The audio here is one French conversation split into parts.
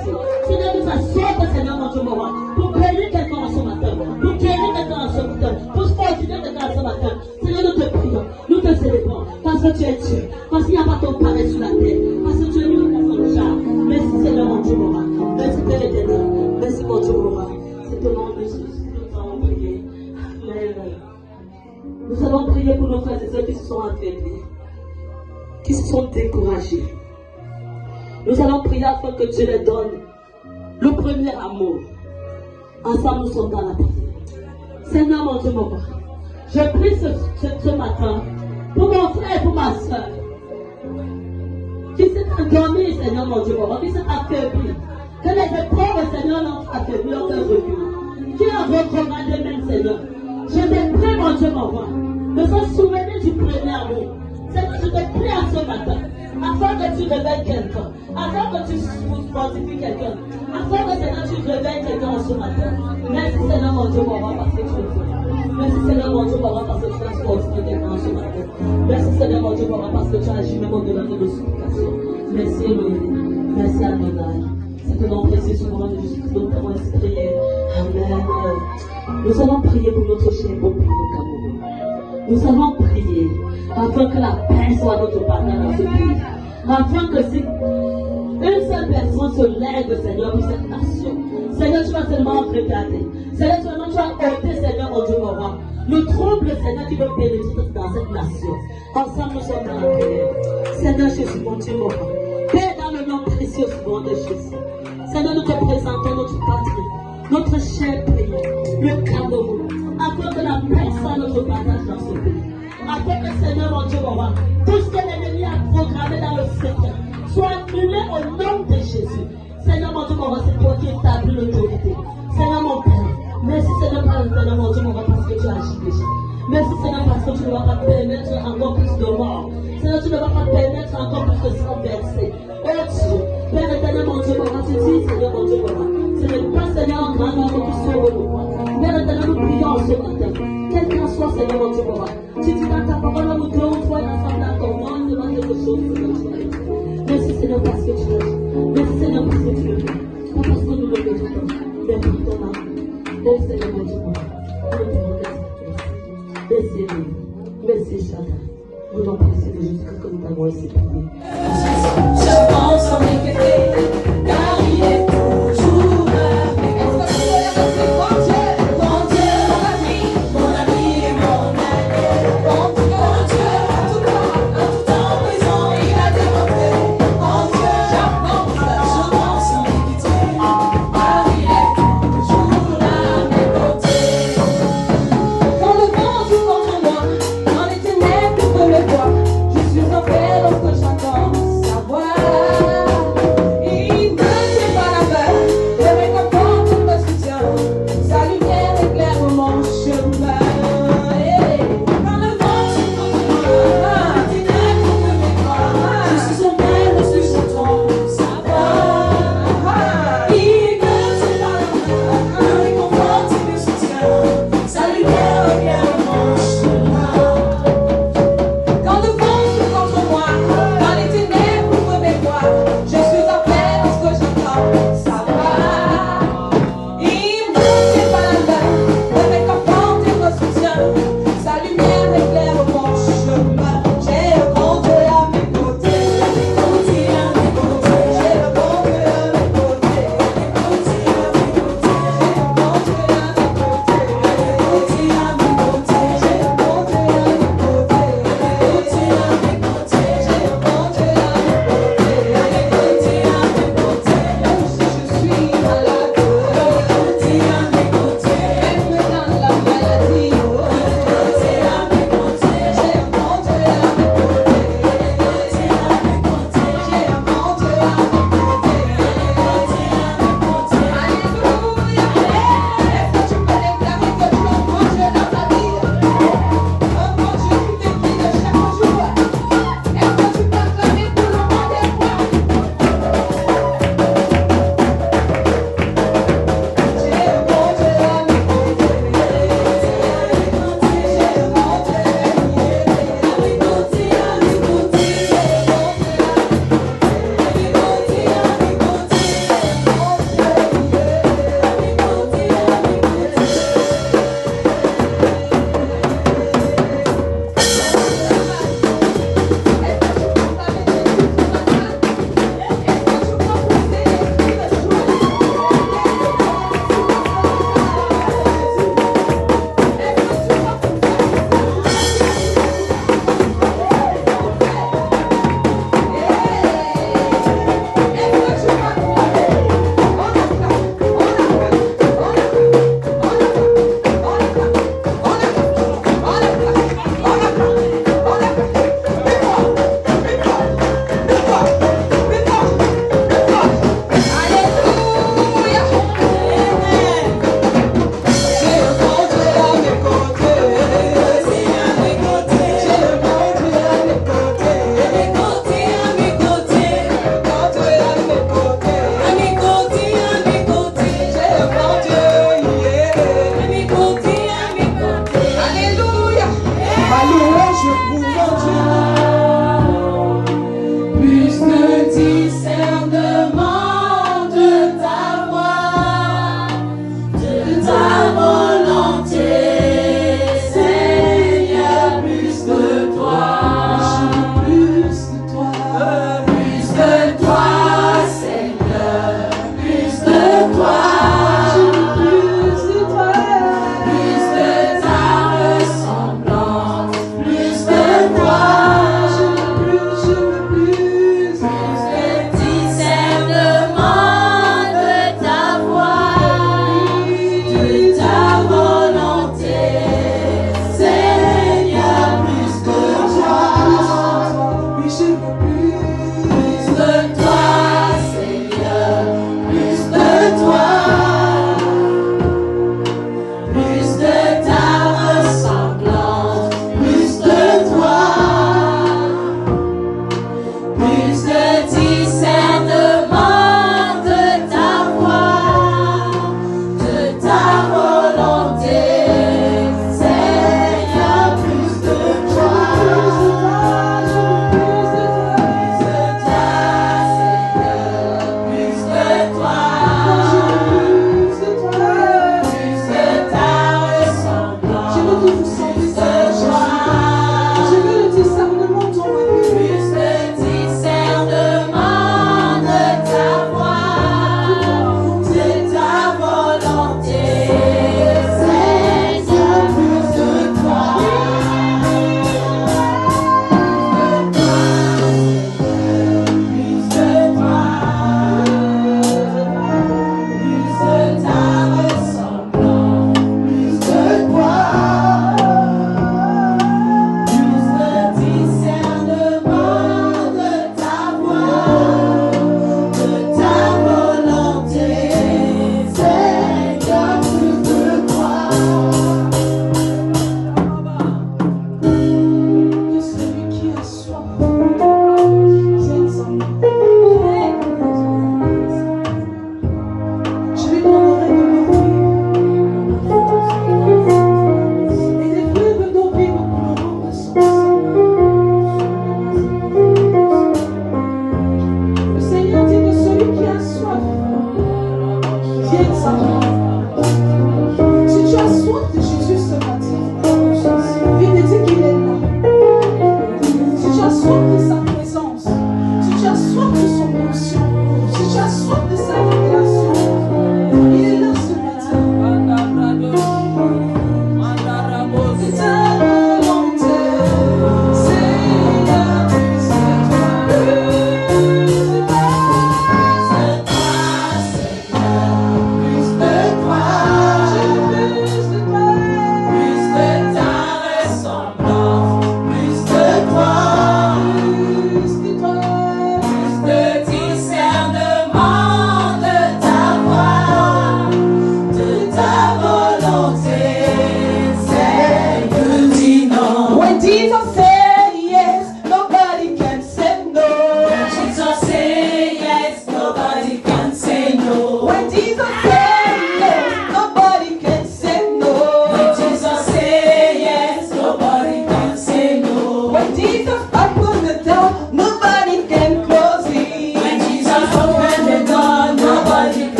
pitié. Seigneur, nous assorte, Seigneur, mon Dieu, mon roi, pour bénir quelqu'un ce matin, pour guérir quelqu'un ce matin, pour fortifier quelqu'un ce matin. Seigneur, nous te prions, nous te célébrons, parce que tu es Dieu, parce qu'il n'y a pas ton pareil sur la terre, parce que tu es le Seigneur. Merci, Seigneur, mon Dieu, mon roi. Merci, Père éternel. Merci, mon Dieu, mon roi. C'est au nom de Jésus que nous allons prier. Amen. Nous allons prier pour nos frères et sœurs qui se sont affaiblis, qui se sont découragés. Nous allons prier afin que Dieu les donne le premier amour. Ensemble, nous sommes dans la prière. Seigneur, mon Dieu, mon roi, je prie ce matin pour mon frère et pour ma soeur qui s'est endormi, Seigneur, mon Dieu, mon roi, qui s'est affaibli. Que les épreuves, Seigneur, l'ont affaibli, l'ont fait reculer. Qui a recommandé même, Seigneur. Je te prie, mon Dieu, mon roi, de se souvenir du premier amour. Seigneur, je te prie à ce matin, afin que tu réveilles quelqu'un, afin que tu fortifies quelqu'un, afin que, Seigneur, tu réveilles quelqu'un ce matin. Merci, Seigneur, mon Dieu, mon roi, parce que tu es fait. Merci, Seigneur, mon Dieu, mon roi, parce que tu as fortifié quelqu'un ce matin. Merci, Seigneur, mon Dieu, mon roi, parce que tu as agi même au-delà de nos supplications. Merci, Elohim. Merci, Adonai. C'est que nom précieux sur le nom de Jésus-Christ, nous avons prié. Amen. Nous allons prier pour notre cher peuple au Cameroun. Nous allons prier afin que la paix soit notre partenaire dans ce pays. Afin que si une seule personne se lève, Seigneur, pour cette nation, Seigneur, tu vas seulement regarder. Seigneur, seulement tu vas ôter, Seigneur, mon Dieu, mon roi, le trouble, Seigneur, qui veut pénétrer dans cette nation. Ensemble, nous sommes dans la prière. Seigneur Jésus, mon Dieu, mon roi, Père, dans le nom précieux de Jésus. Seigneur, nous te présentons notre patrie, notre cher pays, le Cameroun, afin que la paix soit notre partage dans ce pays. Afin que, Seigneur, mon Dieu, mon roi, tout ce que l'ennemi a programmé dans le secret soit annulé au nom de Jésus. Seigneur, mon Dieu, mon roi, c'est toi qui établis l'autorité. Seigneur, mon Père, merci, Seigneur, Seigneur, mon Dieu, mon roi, parce que tu agis déjà. Merci, Seigneur, parce que tu ne vas pas permettre encore plus de mort. Seigneur, tu ne vas pas permettre encore plus de sang versé. Oh Dieu, Père éternel, mon Dieu, mon roi, tu dis, Seigneur, mon Dieu, mon roi, ce n'est pas, Seigneur, en grand nombre qui sauve le roi. Père éternel, nous prions ce matin. Quel qu'en soit, Seigneur, mon Dieu, mon roi, tu dis dans ta parole, où deux ou trois ensemble dans ton nom, il demande quelque chose, Seigneur, tu l'as dit. Merci, Seigneur, parce que tu l'as dit. Merci, Seigneur, parce que tu l'as dit. Pas parce que nous le méritons, mais pour ton amour. Oh Seigneur, mon Dieu, mon roi, nous te remercions. Merci, Dieu. Merci, Shaddai. Au nom précieux de Jésus-Christ que nous t'avons ainsi prié. Je pense en effet, car il est toujours avec moi. Mon Dieu, mon vie, mon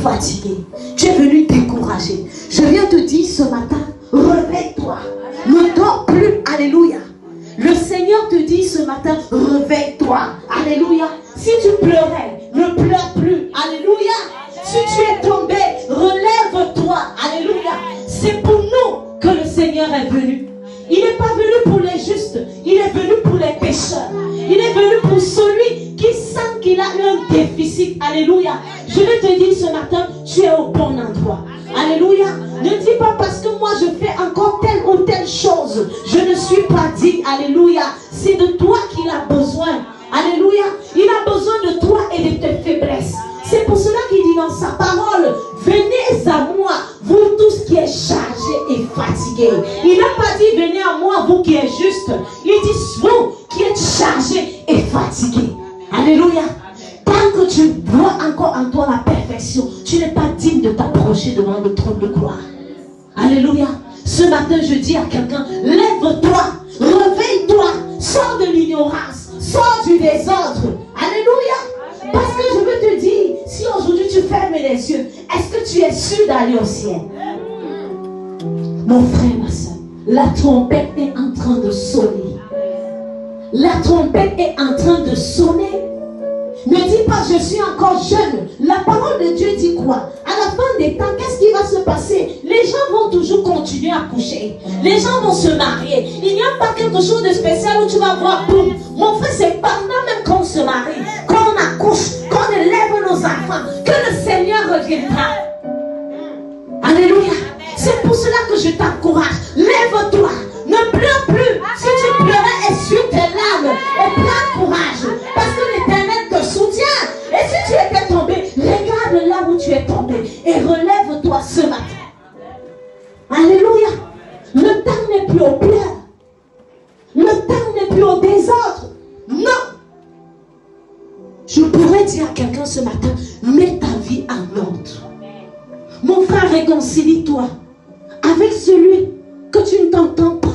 fatigué, tu es venu découragé. Je viens te dire ce matin, réveille-toi. Ne dors plus, alléluia. Le Seigneur te dit ce matin, réveille-toi, alléluia. Si tu pleurais, ne pleure plus, alléluia. Si tu es tombé, relève-toi, alléluia. C'est pour nous que le Seigneur est venu. Il n'est pas venu pour les justes, il est venu pour les pécheurs. Il est venu pour celui qui sent qu'il a un déficit. Alléluia. Je vais te dire ce matin, tu es au bon endroit. Alléluia. Ne dis pas parce que moi je fais encore telle ou telle chose, je ne suis pas digne. Alléluia. C'est de toi qu'il a besoin. Alléluia. Il a besoin de toi et de tes faiblesses. C'est pour cela qu'il dit dans sa parole, venez à moi, vous tous qui êtes chargés et fatigués. Il n'a pas dit venez à moi, vous qui êtes justes. Il dit vous qui êtes chargés et fatigués. Alléluia. Tant que tu vois encore en toi la perfection, tu n'es pas digne de t'approcher devant le trône de gloire. Alléluia. Ce matin, je dis à quelqu'un, lève-toi, réveille-toi, sors de l'ignorance. les yeux. Est-ce que tu es sûr d'aller au ciel? Mon frère, ma soeur, la trompette est en train de sonner. La trompette est en train de sonner. Ne dis pas je suis encore jeune. La parole de Dieu dit quoi? À la fin des temps, qu'est-ce qui va se passer? Les gens vont toujours continuer à coucher. Les gens vont se marier. Il n'y a pas quelque chose de spécial où tu vas voir, boum. Mon frère, c'est pendant même qu'on se marie, qu'on accouche, qu'on élève nos enfants, que le Seigneur reviendra. Alléluia. C'est pour cela que je t'encourage. Lève-toi. Ne pleure plus. Si tu pleurais, essuie tes larmes et prends courage. Parce que l'Éternel te soutient. Et si tu étais tombé, regarde là où tu es tombé et relève-toi ce matin. Alléluia. Le temps n'est plus au pleurs. Le temps n'est plus au désordre. Non. Je pourrais dire à quelqu'un ce matin, mets ta vie en ordre. Mon frère, réconcilie-toi avec celui que tu ne t'entends pas.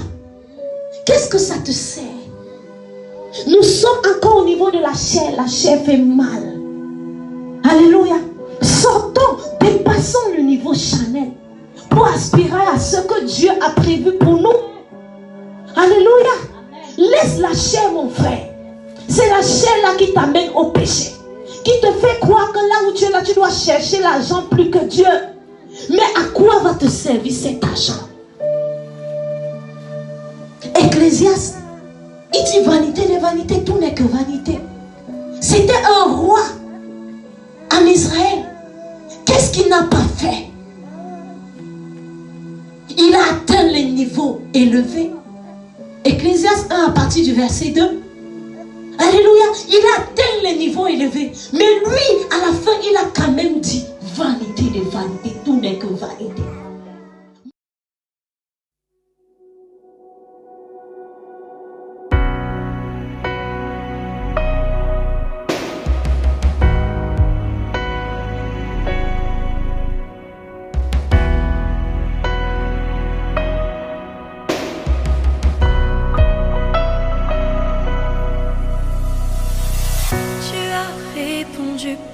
Qu'est-ce que ça te sert? Nous sommes encore au niveau de la chair fait mal. Alléluia. Sortons, dépassons le niveau charnel pour aspirer à ce que Dieu a prévu pour nous. Alléluia. Laisse la chair, mon frère. C'est la chair là qui t'amène au péché, qui te fait croire que là où tu es là, tu dois chercher l'argent plus que Dieu. Mais à quoi va te servir cet argent? Ecclésiaste, il dit vanité de vanité, tout n'est que vanité. C'était un roi en Israël. Qu'est-ce qu'il n'a pas fait? Il a atteint les niveaux élevés. Ecclésiaste 1 à partir du verset 2. Alléluia, il a atteint les niveaux élevés. Mais lui, à la fin, il a quand même dit vanité de vanité, tout n'est que vanité.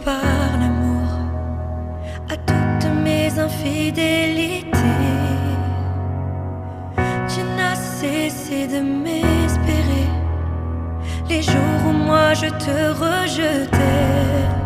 Par l'amour à toutes mes infidélités, tu n'as cessé de m'espérer les jours où moi je te rejetais.